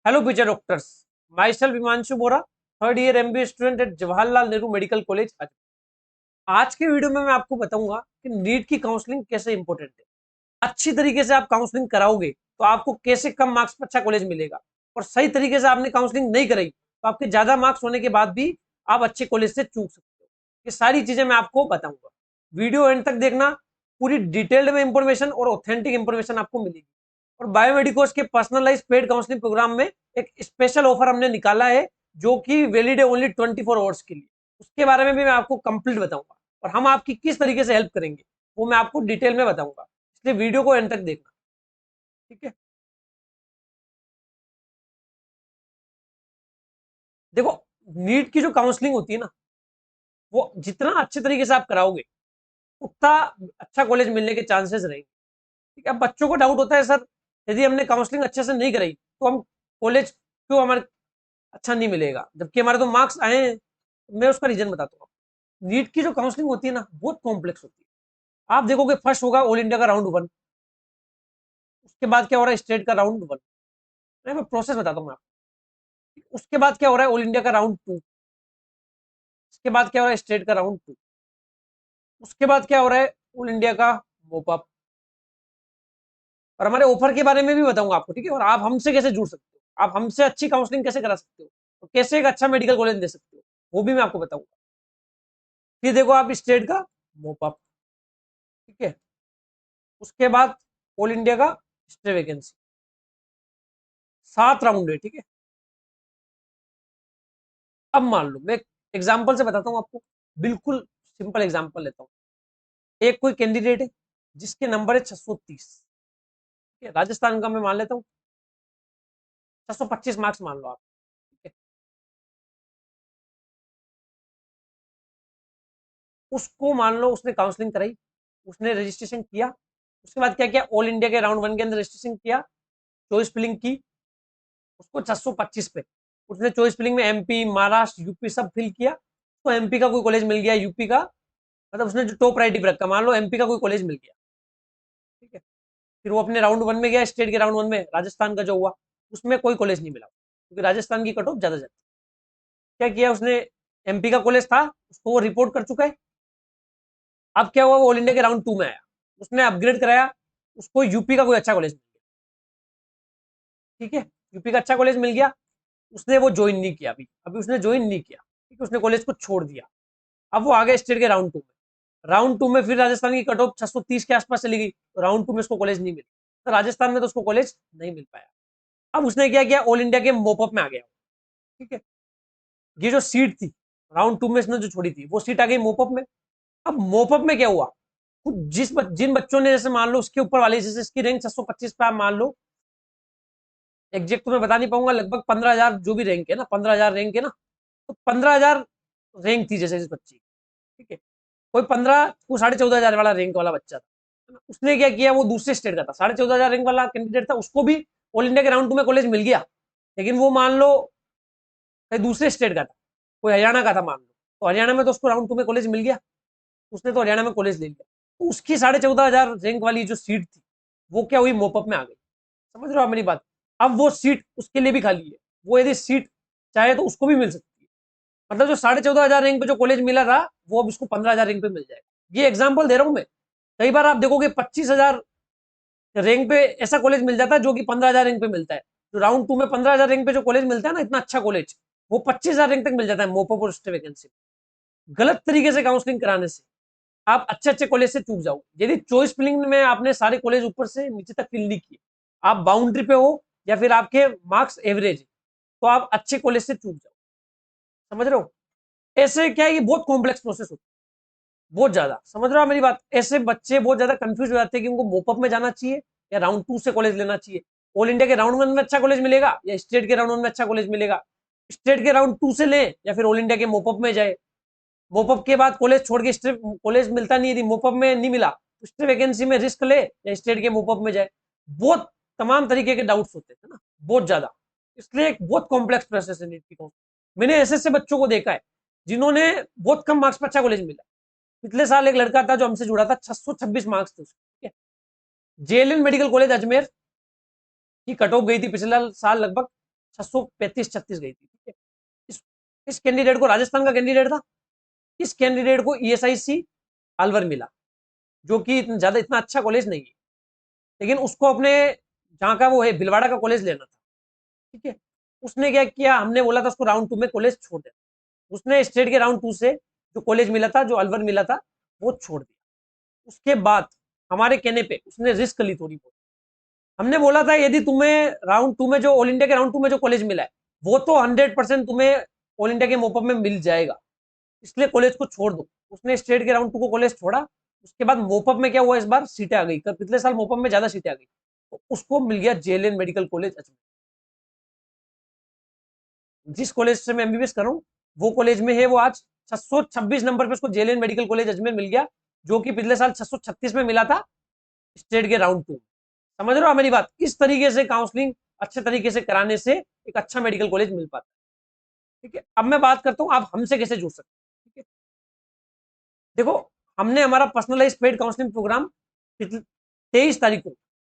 Hello Vijay doctors, my self Himanshu Bora, third year MBA student at Jawaharlal Nehru medical college. आज के video में मैं आपको बताऊंगा कि नीट की काउंसलिंग कैसे इंपॉर्टेंट है। अच्छी तरीके से आप काउंसलिंग कराओगे तो आपको कैसे कम मार्क्स पर अच्छा कॉलेज मिलेगा, और सही तरीके से आपने काउंसलिंग नहीं कराई तो आपके ज्यादा मार्क्स होने के बाद भी आप अच्छे कॉलेज से चूक सकते हो। ये सारी चीजें मैं आपको बताऊंगा। वीडियो एंड तक देखना, पूरी डिटेल्ड में इंफॉर्मेशन और ऑथेंटिक इंफॉर्मेशन आपको मिलेगी। और बायोमेडिकोस के पर्सनलाइज पेड काउंसलिंग प्रोग्राम में एक स्पेशल ऑफर हमने निकाला है जो कि वैलिड है ओनली 24 आवर्स के लिए। उसके बारे में भी मैं आपको कंप्लीट बताऊंगा और हम आपकी किस तरीके से हेल्प करेंगे वो मैं आपको डिटेल में बताऊंगा, इसलिए वीडियो को एंड तक देखना। ठीक है, देखो, नीट की जो काउंसलिंग होती है ना, वो जितना अच्छे तरीके से आप कराओगे उतना अच्छा कॉलेज मिलने के चांसेस रहेंगे। ठीक है, अब बच्चों को डाउट होता है, सर यदि हमने काउंसलिंग अच्छे से नहीं कराई तो हम कॉलेज क्यों हमारे अच्छा नहीं मिलेगा जबकि हमारे तो मार्क्स आए हैं। मैं उसका रीजन बताता हूँ। नीट की जो काउंसलिंग होती है ना, बहुत कॉम्प्लेक्स होती है। आप देखोगे फर्स्ट होगा ऑल इंडिया का राउंड वन, उसके बाद क्या हो रहा है स्टेट का राउंड वन। मैं प्रोसेस बताता हूँ आपको। उसके बाद क्या हो रहा है ऑल इंडिया का राउंड टू, उसके बाद क्या हो रहा है स्टेट का राउंड टू, उसके बाद क्या हो रहा है ऑल इंडिया का मोपअप। और हमारे ऑफर के बारे में भी बताऊंगा आपको। ठीक है, और आप हमसे कैसे जुड़ सकते हो, आप हमसे अच्छी काउंसलिंग कैसे करा सकते हो, और कैसे एक अच्छा मेडिकल कॉलेज दे सकते हो, वो भी मैं आपको बताऊंगा। फिर देखो आप स्टेट का मोपअप, ठीक है, उसके बाद ऑल इंडिया का स्टे वैकेंसी, 7 राउंड है। ठीक है, अब मान लो मैं एग्जाम्पल से बताता हूँ आपको, बिल्कुल सिंपल एग्जाम्पल लेता हूँ। एक कोई कैंडिडेट है जिसके नंबर है 630, ठीक है, राजस्थान का मैं मान लेता हूँ, 625 मार्क्स मान लो आप। ठीक है, उसको मान लो उसने काउंसलिंग कराई, उसने रजिस्ट्रेशन किया, उसके बाद क्या किया, ऑल इंडिया के राउंड वन के अंदर रजिस्ट्रेशन किया, चॉइस फिलिंग की, उसको 625 पे उसने चॉइस फिलिंग में एमपी महाराष्ट्र यूपी सब फिल किया, तो एमपी का कोई कॉलेज मिल गया, यूपी का, मतलब उसने जो टॉप प्रायोरिटी पे रखा, मान लो एमपी का कोई कॉलेज मिल गया। ठीक है, फिर वो अपने राउंड वन में गया, स्टेट के राउंड वन में राजस्थान का जो हुआ उसमें कोई कॉलेज नहीं मिला क्योंकि राजस्थान की कट ऑफ ज्यादा जाती। क्या किया उसने, एमपी का कॉलेज था उसको वो रिपोर्ट कर चुका है। अब क्या हुआ, वो ऑल इंडिया के राउंड टू में आया, उसने अपग्रेड कराया, उसको यूपी का कोई अच्छा कॉलेज मिल गया। ठीक है, यूपी का अच्छा कॉलेज मिल गया, उसने वो ज्वाइन नहीं किया, अभी अभी उसने ज्वाइन नहीं किया। ठीक है, उसने कॉलेज को छोड़ दिया। अब वो आ गया स्टेट के राउंड टू में, राउंड टू में फिर राजस्थान की कट ऑफ 630 के आसपास चली गई, तो राउंड टू में उसको कॉलेज नहीं मिला, तो राजस्थान में तो उसको कॉलेज नहीं मिल पाया। अब उसने क्या किया, ऑल इंडिया के मोपअप में आ गया। ठीक है, ये जो सीट थी राउंड टू में इसने जो छोड़ी थी वो सीट आ गई मोपअप में। अब मोपअप में क्या हुआ, जिन बच्चों ने, जैसे मान लो उसके ऊपर वाले, जैसे इसकी रैंक 625 पे आप मान लो, एग्जैक्ट तो मैं बता नहीं पाऊंगा, लगभग 15,000 जो भी रैंक है ना, 15,000 रैंक है ना, तो 15,000 रैंक थी जैसे इस बच्ची। ठीक है, कोई 15 को 14,500 वाला रैंक वाला बच्चा था, उसने क्या किया, वो दूसरे स्टेट का था, 14,500 रैंक वाला कैंडिडेट था, उसको भी ऑल इंडिया के राउंड टू में कॉलेज मिल गया, लेकिन वो मान लो कहीं दूसरे स्टेट का था, कोई हरियाणा का था मान लो, तो हरियाणा में तो उसको राउंड टू में कॉलेज मिल गया, उसने तो हरियाणा में कॉलेज ले लिया, तो उसकी 14,500 रैंक वाली जो सीट थी वो क्या हुई, मोपअप में आ गई। समझ रहे हो आप मेरी बात। अब वो सीट उसके लिए भी खाली है, वो यदि सीट चाहे तो उसको भी मिल सकती है। मतलब जो 14,500 रैंक पे जो कॉलेज मिला था वो अब उसको 15,000 रैंक पे मिल जाएगा। ये एग्जाम्पल दे रहा हूं मैं। कई बार आप देखोगे 25,000 रैंक पे ऐसा कॉलेज मिल जाता है जो कि 15,000 रैंक पे मिलता है। जो राउंड टू में 15,000 रैंक पे जो कॉलेज मिलता है ना, इतना अच्छा कॉलेज, वो 25,000 रैंक तक मिल जाता है मोपअप और स्टे वैकेंसी। गलत तरीके से काउंसलिंग कराने से आप अच्छे अच्छे कॉलेज से चूक जाओ। यदि चॉइस फिलिंग में आपने सारे कॉलेज ऊपर से नीचे तक फिल नहीं किए, आप बाउंड्री पे हो या फिर आपके मार्क्स एवरेज, तो आप अच्छे कॉलेज से चूक जाओ। समझ रहे हो। ऐसे क्या है कि बहुत कॉम्प्लेक्स प्रोसेस होता है, बहुत ज्यादा। समझ रहे हो मेरी बात। ऐसे बच्चे बहुत ज्यादा कंफ्यूज हो जाते हैं कि उनको मोपअप में जाना चाहिए या राउंड टू से कॉलेज लेना चाहिए। ऑल इंडिया के राउंड वन में अच्छा कॉलेज मिलेगा या स्टेट के राउंड वन में अच्छा कॉलेज मिलेगा, स्टेट के राउंड टू से ले या फिर ऑल इंडिया के मोपअप में जाए। मोपअप के बाद कॉलेज छोड़ के स्टेट कॉलेज मिलता नहीं, यदि मोपअप में नहीं मिला तो स्टेट वैकेंसी में रिस्क ले या स्टेट के मोपअप में जाए। बहुत तमाम तरीके के डाउट्स होते हैं ना, बहुत ज्यादा। इसलिए एक बहुत कॉम्प्लेक्स प्रोसेस है नीट की। मैंने ऐसे ऐसे बच्चों को देखा है जिन्होंने बहुत कम मार्क्स पर अच्छा कॉलेज मिला। पिछले साल एक लड़का था जो हमसे जुड़ा था, 626 मार्क्स थे उसके। ठीक है, जेएलएन मेडिकल कॉलेज अजमेर की कट ऑफ गई थी पिछले साल लगभग 635-36 गई थी, ठीक है। इस कैंडिडेट को, राजस्थान का कैंडिडेट था, इस कैंडिडेट को ESIC अलवर मिला, जो कि ज्यादा इतना अच्छा कॉलेज नहीं है, लेकिन उसको अपने जहाँ का वो है भिलवाड़ा का कॉलेज लेना था, ठीक है। उसने क्या किया, हमने बोला था उसको राउंड 2 में कॉलेज छोड़ दे, उसने स्टेट के राउंड 2 से जो कॉलेज मिला था, जो अलवर मिला था, वो छोड़ दिया। उसके बाद हमारे कहने पे उसने रिस्क ली थोड़ी बहुत। हमने बोला था यदि तुम्हें राउंड 2 में जो ऑल इंडिया के राउंड 2 में जो कॉलेज मिला है, वो तो 100% तुम्हें ऑल इंडिया के मोपअप में मिल जाएगा, इसलिए कॉलेज को छोड़ दो। उसने स्टेट के राउंड 2 को कॉलेज छोड़ा। उसके बाद मोपअप में क्या हुआ, इस बार सीटें आ गई, पिछले साल मोपअप में ज्यादा सीटें आ गई, तो उसको मिल गया JLN मेडिकल कॉलेज अजमेर। जिस कॉलेज से मैं MBBS कर रहा हूँ, वो कॉलेज में है वो आज 626 नंबर पे उसको JLN मेडिकल कॉलेज अजमेर मिल गया, जो कि पिछले साल 636 में मिला था स्टेट के राउंड 2। समझ रहे हो मेरी बात? इस तरीके से काउंसलिंग अच्छे तरीके से कराने से एक अच्छा मेडिकल कॉलेज मिल पाता है, ठीक है। अब मैं बात करता हूँ आप हमसे कैसे जुड़ सकते हैं, ठीक है। देखो, हमने हमारा पर्सनलाइज पेड काउंसलिंग प्रोग्राम 23 तारीख को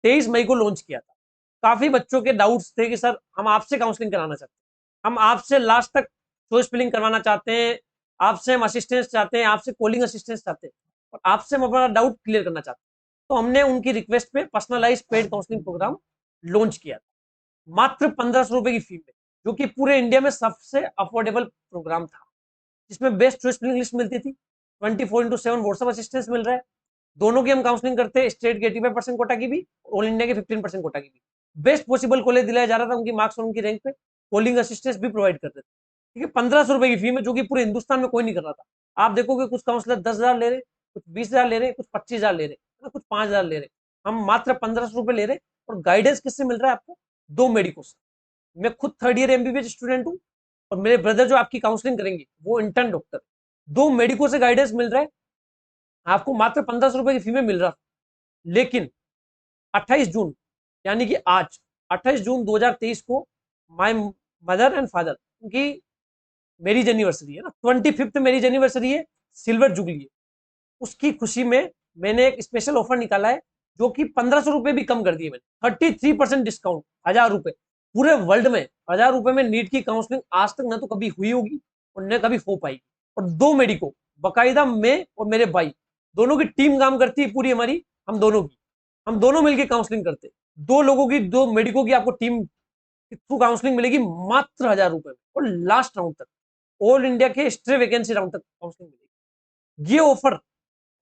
23 मई को लॉन्च किया था। काफी बच्चों के डाउट्स थे कि सर हम आपसे काउंसलिंग कराना चाहते हैं, हम आपसे लास्ट तक चॉइस फिलिंग करवाना चाहते हैं, आपसे हम असिस्टेंस चाहते हैं, आपसे कॉलिंग असिस्टेंस चाहते हैं, और आपसे हम अपना डाउट क्लियर करना चाहते हैं। तो हमने उनकी रिक्वेस्ट पे personalise paid counselling programme launch किया था, मात्र 1500 रुपए की फी में, जो कि पूरे इंडिया में सबसे अफोर्डेबल प्रोग्राम था, जिसमें बेस्ट चॉइस फिलिंग लिस्ट मिलती थी, 24/7 व्हाट्सएप असिस्टेंस मिल रहा है, दोनों की हम काउंसलिंग करते हैं, स्टेट के 85% कोटा की भी, ऑल इंडिया के 15% कोटा की भी। बेस्ट पॉसिबल कॉलेज दिलाया जा रहा था उनकी मार्क्स और उनकी रैंक पे, कॉलिंग असिस्टेंस भी प्रोवाइड करते थे, ठीक है। 1500 रुपए की फी में, जो कि पूरे हिंदुस्तान में कोई नहीं कर रहा था। आप देखोगे कुछ काउंसलर 10,000 ले रहे, कुछ 20,000 ले रहे, कुछ 25,000 ले रहे, कुछ 5,000 ले रहे, हम मात्र 1500 रुपए ले रहे। और गाइडेंस किससे मिल रहा है आपको? 2 मेडिको से। मैं खुद 3rd ईयर MBBS स्टूडेंट हूँ, और मेरे ब्रदर जो आपकी काउंसलिंग करेंगे वो इंटर्न डॉक्टर। 2 मेडिको से गाइडेंस मिल रहा है आपको, मात्र 1500 रुपए की फी में मिल रहा। लेकिन 28 जून, यानी कि आज 28 जून 2023 को माय मदर एंड फादर, उनकी मैरिज एनिवर्सरी है ना, 25th मैरिज एनिवर्सरी है, सिल्वर जुबली है। उसकी खुशी में मैंने एक स्पेशल ऑफर निकाला है, जो कि 1500 रुपए भी कम कर दिए मैंने, 33% डिस्काउंट, 1000 रुपए। पूरे वर्ल्ड में 1000 रुपए में नीट की काउंसलिंग आज तक ना तो कभी हुई होगी और न कभी हो पाएगी। और 2 मेडिको, बाकायदा मैं और मेरे भाई दोनों की टीम काम करती है पूरी हमारी, हम दोनों मिलकर काउंसलिंग करते। 2 लोगों की, 2 मेडिको की आपको टीम थ्रू काउंसलिंग मिलेगी मात्र 1000 रुपए में, और लास्ट राउंड तक, ऑल इंडिया के स्ट्रे वैकेंसी राउंड तक काउंसलिंग मिलेगी। ये ऑफर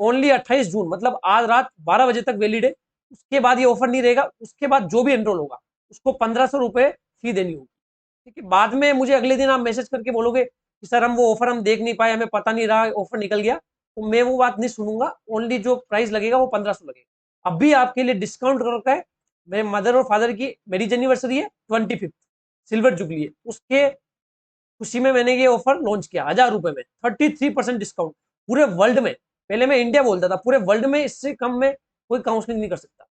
ओनली 28 जून, मतलब आज रात 12 बजे तक वैलिड है। उसके बाद ये ऑफर नहीं रहेगा। उसके बाद जो भी एनरोल होगा उसको 1500 रुपए फी देनी होगी, ठीक है। बाद में मुझे अगले दिन आप मैसेज करके बोलोगे कि सर हम वो ऑफर हम देख नहीं पाए, हमें पता नहीं रहा, ऑफर निकल गया, तो मैं वो बात नहीं सुनूंगा। ओनली जो प्राइस लगेगा वो 1500 लगेगा। अभी आपके लिए डिस्काउंट कर रखा है। मेरे मदर और फादर की मैरिज एनिवर्सरी है 25th, सिल्वर जुबली है, उसके खुशी में मैंने ये ऑफर लॉन्च किया 1000 रुपए में, 33% डिस्काउंट पूरे वर्ल्ड में। पहले मैं इंडिया बोलता था, पूरे वर्ल्ड में इससे कम में कोई काउंसलिंग नहीं कर सकता,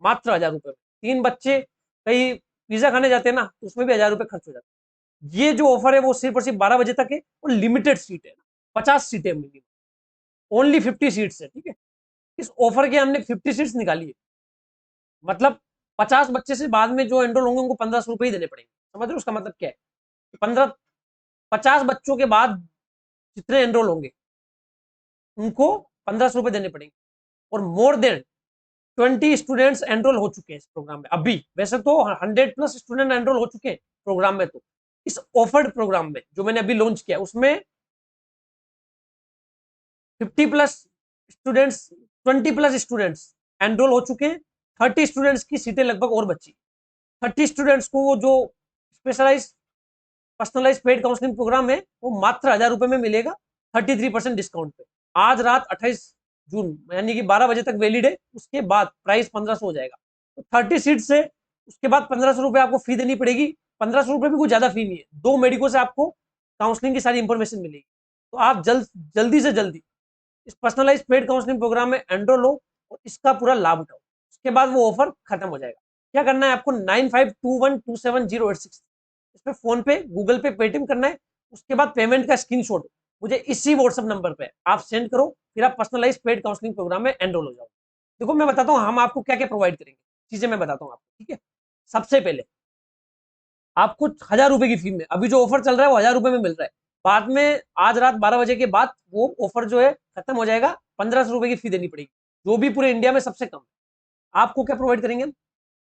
मात्र 1000 रुपए में। 3 बच्चे कहीं पिज्जा खाने जाते हैं ना, तो उसमें भी 1000 रुपए खर्च हो जाते हैं। ये जो ऑफर है वो सिर्फ और सिर्फ 12 बजे तक है, और लिमिटेड सीट है, 50 सीटें मिनिमम, ओनली 50 सीट्स है, ठीक है। इस ऑफर के हमने 50 सीट्स निकाली है, मतलब 50 बच्चे से बाद में जो एनरोल होंगे उनको 1500 रुपए ही देने पड़ेंगे। समझ रहे हो उसका मतलब क्या है? 50 बच्चों के बाद जितने एनरोल होंगे उनको 1500 रुपए देने पड़ेंगे। और मोर देन 20 स्टूडेंट्स एनरोल हो चुके हैं इस प्रोग्राम में अभी। वैसे तो 100+ स्टूडेंट एनरोल हो चुके हैं प्रोग्राम में। तो इस ऑफर्ड प्रोग्राम में जो मैंने अभी लॉन्च किया उसमें 50+ स्टूडेंट्स, 20+ स्टूडेंट्स एनरोल हो चुके हैं। 30 स्टूडेंट्स की सीटें लगभग और बची। 30 स्टूडेंट्स को वो जो specialise personalise paid counselling programme है वो मात्र 1000 रुपए में मिलेगा, 33% डिस्काउंट पे। आज रात 28 जून, यानी कि 12 बजे तक वैलिड है। उसके बाद प्राइस 1500 हो जाएगा। तो 30 सीट से उसके बाद 1500 रुपए आपको फी देनी पड़ेगी। 1500 रुपए भी कोई ज्यादा फी नहीं है। 2 मेडिको से आपको काउंसलिंग की सारी इंफॉर्मेशन मिलेगी। तो आप जल्दी से जल्दी इस पर्सनलाइज पेड काउंसलिंग प्रोग्राम में एनरोल लो और इसका पूरा लाभ उठाओ। उसके बाद वो ऑफर खत्म हो जाएगा। क्या करना है आपको? 95212708 इस पे फोन पे, गूगल पे, पेटीएम करना है। उसके बाद पेमेंट का स्क्रीनशॉट मुझे इसी व्हाट्सएप नंबर पे आप सेंड करो, फिर आप पर्सनलाइज पेड काउंसलिंग प्रोग्राम में एनरोल हो जाओ। देखो मैं बताता हूँ हम आपको क्या क्या प्रोवाइड करेंगे, चीजें मैं बताता हूँ आपको, ठीक है। सबसे पहले आपको 1000 रुपए की फी में, अभी जो ऑफर चल रहा है वो 1000 रुपए में मिल रहा है। बाद में आज रात 12 बजे के बाद वो ऑफर जो है खत्म हो जाएगा, 1500 रुपए की फी देनी पड़ेगी, जो भी पूरे इंडिया में सबसे कम है। आपको क्या प्रोवाइड करेंगे हम?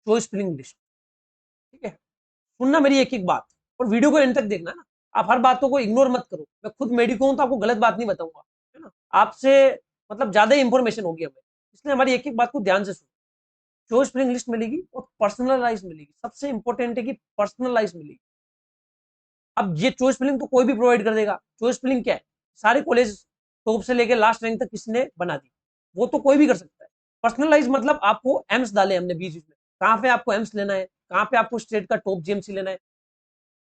Choice filling list. ठीक है, सुनना मेरी एक एक बात, और वीडियो को एंड तक देखना ना। आप हर बातों को इग्नोर मत करो, मैं खुद मेडिको हूं तो आपको गलत बात नहीं बताऊंगा, है ना। आपसे मतलब ज्यादा इंफॉर्मेशन होगी हमें, इसलिए हमारी एक एक बात को ध्यान से सुनो। चॉइस फिलिंग लिस्ट मिलेगी और पर्सनलाइज मिलेगी, सबसे इंपॉर्टेंट है कि पर्सनलाइज मिलेगी। अब ये चॉइस फिलिंग तो कोई भी प्रोवाइड कर देगा। चॉइस फिलिंग क्या है? सारे कॉलेज टॉप से लेकर लास्ट रैंक तक किसने बना दी, वो तो कोई भी कर सकता है। पर्सनलाइज मतलब आपको एम्स डाले हमने बीच में, कहाँ पे आपको एम्स लेना है, कहाँ पे आपको स्टेट का टॉप जीएमसी लेना है,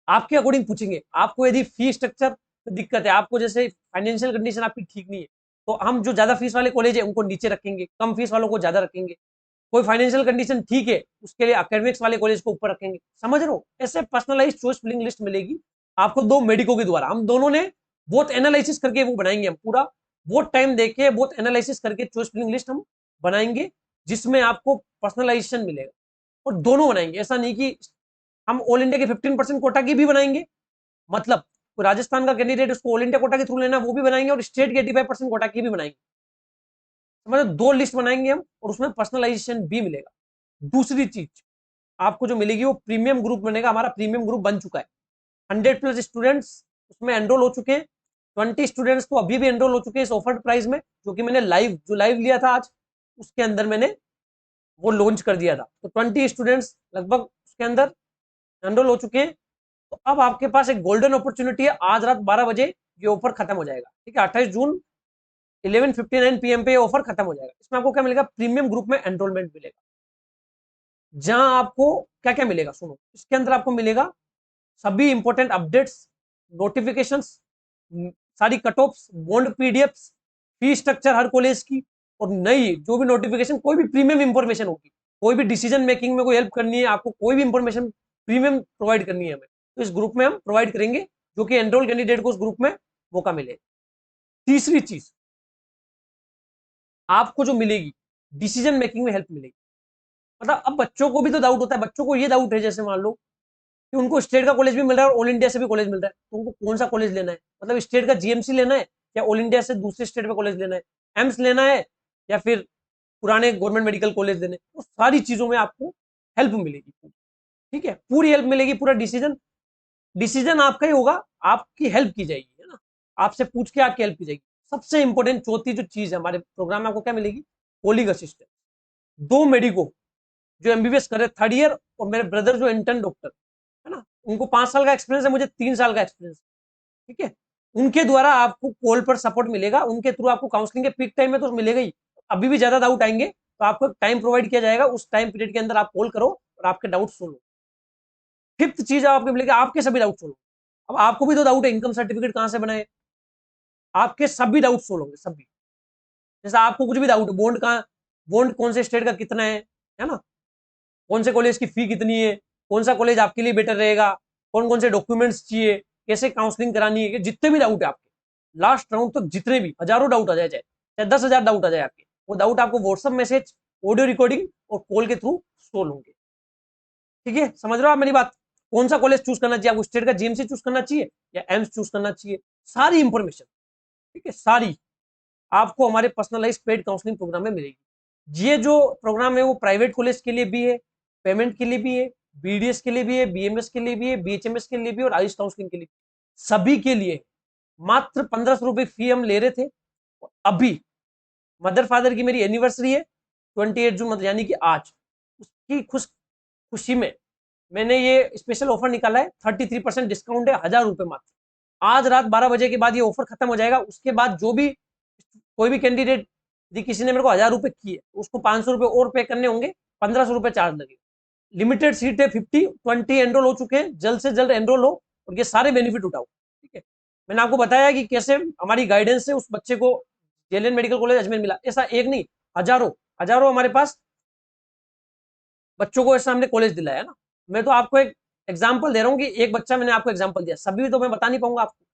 आपके अकॉर्डिंग पूछेंगे। आपको यदि फी स्ट्रक्चर में दिक्कत है, आपको जैसे फाइनेंशियल कंडीशन आपकी ठीक नहीं है, तो हम जो ज्यादा फीस वाले कॉलेज है उनको नीचे रखेंगे, कम फीस वालों को ज्यादा रखेंगे। कोई फाइनेंशियल कंडीशन ठीक है, उसके लिए एकेडमिक्स वाले कॉलेज को ऊपर रखेंगे। समझ रहे हो? ऐसे पर्सनलाइज चॉइस फिलिंग लिस्ट मिलेगी आपको दो मेडिको के द्वारा। हम दोनों ने बहुत एनालिसिस करके वो बनाएंगे, हम पूरा बहुत टाइम देके बहुत एनालिसिस करके चॉइस फिलिंग लिस्ट हम बनाएंगे, जिसमें आपको पर्सनलाइजेशन मिलेगा। और दोनों बनाएंगे, ऐसा नहीं कि हम ऑल इंडिया के 15% कोटा की भी बनाएंगे, मतलब कोई राजस्थान का कैंडिडेट उसको ऑल इंडिया कोटा के थ्रू लेना वो भी बनाएंगे, और स्टेट के 85% कोटा की भी बनाएंगे। मतलब दो लिस्ट बनाएंगे हम, और उसमें पर्सनलाइजेशन भी मिलेगा। दूसरी चीज आपको जो मिलेगी वो प्रीमियम ग्रुप बनेगा। हमारा प्रीमियम ग्रुप बन चुका है, 100+ स्टूडेंट्स उसमें एनरोल हो चुके हैं। 20 स्टूडेंट्स तो अभी भी एनरोल हो चुके हैं इस ऑफर्ड प्राइस में, जो कि मैंने लाइव लिया था आज, उसके अंदर मैंने वो लॉन्च कर दिया था। तो 20 स्टूडेंट्स लगभग उसके अंदर एनरोल हो चुके हैं। तो अब आपके पास एक गोल्डन अपॉर्चुनिटी है, आज रात 12 बजे ये ऑफर खत्म हो जाएगा। ठीक है, 28 जून 11:59 PM पे ये ऑफर खत्म हो जाएगा। इसमें आपको क्या मिलेगा? प्रीमियम ग्रुप में एनरोलमेंट मिलेगा, जहां आपको क्या क्या मिलेगा सुनो। इसके अंदर आपको मिलेगा सभी इंपॉर्टेंट अपडेट्स, नोटिफिकेशंस, सारी cut offs, bond PDFs, fee structure हर कॉलेज की, और नई जो भी नोटिफिकेशन, कोई भी प्रीमियम इंफॉर्मेशन होगी, कोई भी डिसीजन मेकिंग में कोई हेल्प करनी है आपको, कोई भी इंफॉर्मेशन प्रीमियम प्रोवाइड करनी है हमें, तो इस ग्रुप में हम प्रोवाइड करेंगे, जो कि एनरोल कैंडिडेट को उस ग्रुप में मौका मिले। तीसरी चीज आपको जो मिलेगी, डिसीजन मेकिंग में हेल्प मिलेगी। मतलब अब बच्चों को भी तो डाउट होता है, बच्चों को ये डाउट है जैसे मान लो कि उनको स्टेट का कॉलेज भी मिल रहा है और ऑल इंडिया से भी कॉलेज मिल रहा है, तो उनको कौन सा कॉलेज लेना है? मतलब स्टेट का जीएमसी लेना है, या ऑल इंडिया से दूसरे स्टेट में कॉलेज लेना है, एम्स लेना है, या फिर पुराने गवर्नमेंट मेडिकल कॉलेज लेने, तो सारी चीजों में आपको हेल्प मिलेगी। ठीक है, पूरी हेल्प मिलेगी, पूरा डिसीजन डिसीजन आपका ही होगा, आपकी हेल्प की जाएगी, है ना। आपसे पूछ के आपकी हेल्प की जाएगी। सबसे इंपॉर्टेंट चौथी जो चीज है हमारे प्रोग्राम में, आपको क्या मिलेगी? Colleague assistant. दो मेडिको जो एमबीबीएस कर रहे 3rd ईयर, और मेरे ब्रदर जो इंटर्न डॉक्टर है ना, उनको 5 साल का एक्सपीरियंस है, मुझे 3 साल का एक्सपीरियंस। ठीक है, उनके द्वारा आपको कॉल पर सपोर्ट मिलेगा, उनके थ्रू आपको काउंसलिंग के पीक टाइम में तो मिलेगा ही, अभी भी ज्यादा डाउट आएंगे तो आपको टाइम प्रोवाइड किया जाएगा, उस टाइम पीरियड के अंदर आप कॉल करो और आपके डाउट सुनो। फिफ्थ चीज आपके मिलेगी, आपके सभी डाउट सुनो। अब आपको भी तो डाउट है, इनकम सर्टिफिकेट कहां से बनाए, आपके सभी डाउट सोल्व होंगे, सभी। जैसा आपको कुछ भी डाउट है, बॉन्ड कहाँ, बॉन्ड कौन से स्टेट का कितना है ना, कौन से कॉलेज की फी कितनी है, कौन सा कॉलेज आपके लिए बेटर रहेगा, कौन कौन से डॉक्यूमेंट्स चाहिए, कैसे काउंसलिंग करानी है, जितने भी डाउट है आपके लास्ट राउंड तक, जितने भी हजारों डाउट आ जाए, चाहे 10,000 डाउट आ जाए आपके, वो डाउट आपको व्हाट्सएप मैसेज, ऑडियो रिकॉर्डिंग और कॉल के थ्रू सोल्व होंगे। ठीक है, समझ रहे हो आप मेरी बात? कौन सा कॉलेज चूज करना चाहिए आपको, स्टेट का जीएमसी चूज करना चाहिए या एम्स चूज करना चाहिए, सारी इंफॉर्मेशन, ठीक है, सारी आपको हमारे पर्सनलाइज पेड काउंसलिंग प्रोग्राम में मिलेगी। ये जो प्रोग्राम है वो प्राइवेट कॉलेज के लिए भी है, पेमेंट के लिए भी है, बीडीएस के लिए भी है, बीएमएस के लिए भी है, बीएचएमएस के लिए भी, और आयुष काउंसलिंग के लिए, सभी के लिए मात्र 1500 रुपए फी हम ले रहे थे। अभी मदर फादर की मेरी एनिवर्सरी है 28 जून, मतलब यानी कि आज, उसकी खुशी में मैंने ये स्पेशल ऑफर निकाला है। 33% डिस्काउंट है, 1000 रुपए मात्र। आज रात 12 बजे के बाद ये ऑफर खत्म हो जाएगा। उसके बाद जो भी कोई भी कैंडिडेट, यदि किसी ने मेरे को 1000 रुपए किए, तो उसको 500 रुपए और पे करने होंगे, 1500 रुपए चार्ज लगेगा। लिमिटेड सीट है, 20 एनरोल हो चुके हैं, जल्द से जल्द एनरोल हो और ये सारे बेनिफिट उठाओ। ठीक है, मैंने आपको बताया कि कैसे हमारी गाइडेंस से उस बच्चे को जेएलएन मेडिकल कॉलेज अजमेर मिला। ऐसा एक नहीं, हजारों हजारों हमारे पास बच्चों को ऐसा हमने कॉलेज दिलाया ना। मैं तो आपको एक एग्जाम्पल दे रहा हूँ कि एक बच्चा मैंने आपको एग्जाम्पल दिया, सभी तो मैं बता नहीं पाऊंगा आपको।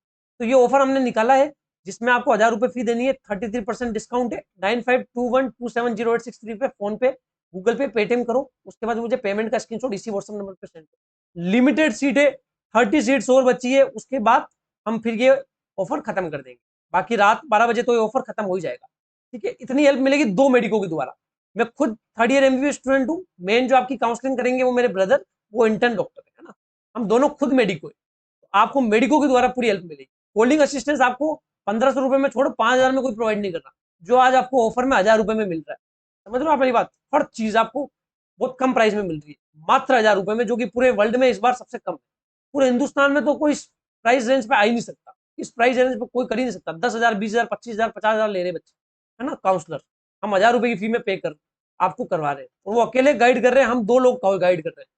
तो ये ऑफर हमने निकाला है, जिसमें आपको 1000 रुपए फी देनी है, 33% डिस्काउंट है। 9521270863 पे फोन पे, गूगल पे, पेटीएम करो, उसके बाद मुझे पेमेंट का स्क्रीनशॉट इसी व्हाट्सएप नंबर पे सेंड करो। लिमिटेड सीट है, 30 सीट्स और बची है, उसके बाद हम फिर ये ऑफर खत्म कर देंगे। बाकी रात 12 बजे तो ये ऑफर खत्म हो ही जाएगा। ठीक है, इतनी हेल्प मिलेगी 2 मेडिको के द्वारा। मैं खुद 3rd ईयर MBBS स्टूडेंट हूँ, मेन जो आपकी काउंसलिंग करेंगे वो मेरे ब्रदर, वो इंटर्न डॉक्टर है ना, हम दोनों खुद मेडिको है। तो आपको मेडिको के द्वारा पूरी हेल्प मिलेगी। कोल्डिंग असिस्टेंस आपको 1500 रुपए में छोड़ो 5000 में कोई प्रोवाइड नहीं कर रहा, जो आज आपको ऑफर में 1000 रुपए में मिल रहा है। समझ रहे हो आप मेरी बात? हर चीज आपको बहुत कम प्राइस में मिल रही है, मात्र 1000 रुपए में, जो कि पूरे वर्ल्ड में इस बार सबसे कम है। पूरे हिंदुस्तान में तो कोई प्राइस रेंज पे आ ही नहीं सकता, इस प्राइस रेंज पे कोई कर ही नहीं सकता। 10,000, 20,000, 25,000, 50,000 ले रहे बच्चे, है ना काउंसलर। हम 1000 रुपए की फी में पे कर आपको करवा रहे हैं, और वो अकेले गाइड कर रहे हैं, हम 2 लोग गाइड कर रहे हैं।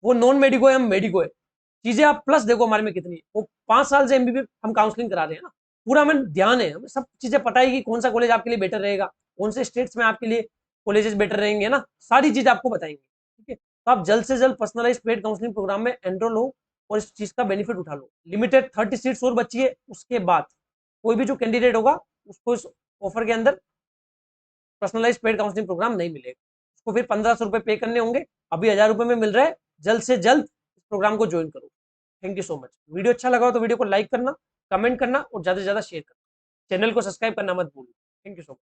वो नॉन मेडिको है, हम मेडिको है। चीजें आप प्लस देखो हमारे में कितनी है। वो 5 साल से MBBS हम काउंसलिंग करा रहे हैं ना, पूरा हमें ध्यान है, हमें सब चीजें पता है कि कौन सा कॉलेज आपके लिए बेटर रहेगा, कौन से स्टेट्स में आपके लिए कॉलेजेस बेटर रहेंगे ना, सारी चीज आपको बताएंगे। ठीक है, तो आप जल्द से जल्द पर्सनलाइज पेड काउंसलिंग प्रोग्राम में एनरोल हो और इस चीज का बेनिफिट उठा लो। लिमिटेड 30 सीट्स और बची है, उसके बाद कोई भी जो कैंडिडेट होगा उसको इस ऑफर के अंदर पर्सनलाइज पेड काउंसलिंग प्रोग्राम नहीं मिलेगा, उसको फिर 1500 रुपए पे करने होंगे। अभी 1000 रुपए में मिल रहा है, जल्द से जल्द इस प्रोग्राम को ज्वाइन करो। Thank you so much. Video अच्छा लगा हो तो वीडियो को लाइक करना, कमेंट करना और ज्यादा से ज्यादा शेयर करना। चैनल को सब्सक्राइब करना मत भूलना। Thank you so much.